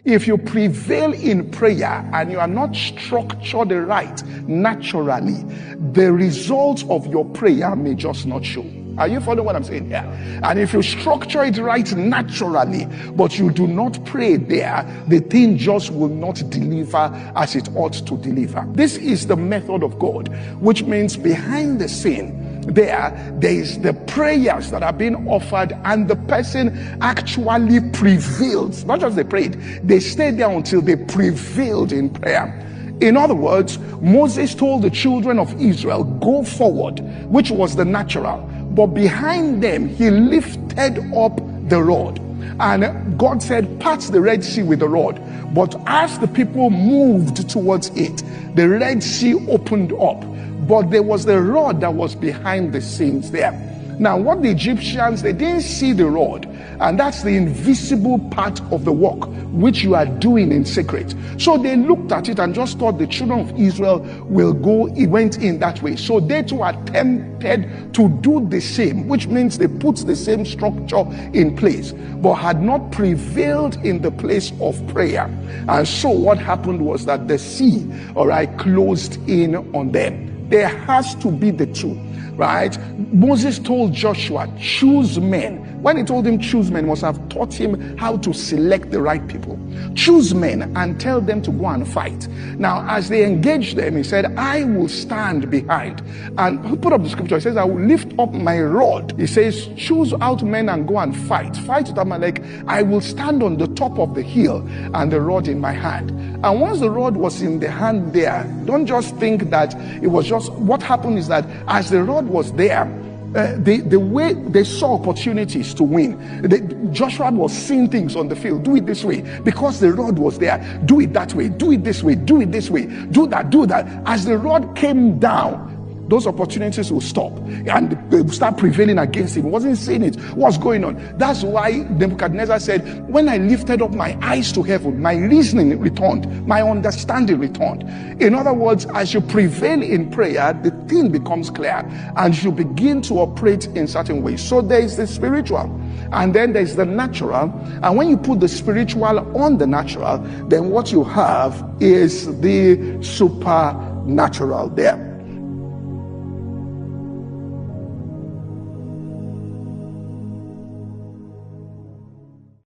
If you prevail in prayer and you are not structured right naturally, the results of your prayer may just not show. Are you following what I'm saying here? And if you structure it right naturally, but you do not pray there, the thing just will not deliver as it ought to deliver. This is the method of God, which means behind the scene, there is the prayers that are being offered, and the person actually prevails. Not just they prayed, they stayed there until they prevailed in prayer. In other words, Moses told the children of Israel, go forward, which was the natural. But behind them, he lifted up the rod. And God said, part the Red Sea with the rod. But as the people moved towards it, the Red Sea opened up. But there was the rod that was behind the scenes there. Now, what the Egyptians, they didn't see the rod. And that's the invisible part of the work which you are doing in secret. So they looked at it and just thought the children of Israel will go. It went in that way. So they too attempted to do the same, which means they put the same structure in place, but had not prevailed in the place of prayer. And so what happened was that the sea, closed in on them. There has to be the two, right? Moses told Joshua, choose men. When he told him choose men, he must have taught him how to select the right people. Choose men and tell them to go and fight. Now, as they engaged them, he said, I will stand behind. And he put up the scripture. He says, I will lift up my rod. He says, choose out men and go and fight. Fight with Amalek. I will stand on the top of the hill and the rod in my hand. And once the rod was in the hand there, don't just think that it was just, what happened is that as the rod was there, the way they saw opportunities to win, Joshua was seeing things on the field. Do it this way because the rod was there. Do it that way. Do it this way. Do it this way. Do that. Do that. As the rod came down, those opportunities will stop and they will start prevailing against him. He wasn't seeing it. What's going on? That's why Nebuchadnezzar said, when I lifted up my eyes to heaven, my reasoning returned, my understanding returned. In other words, as you prevail in prayer, the thing becomes clear and you begin to operate in certain ways. So there is the spiritual and then there's the natural. And when you put the spiritual on the natural, then what you have is the supernatural there.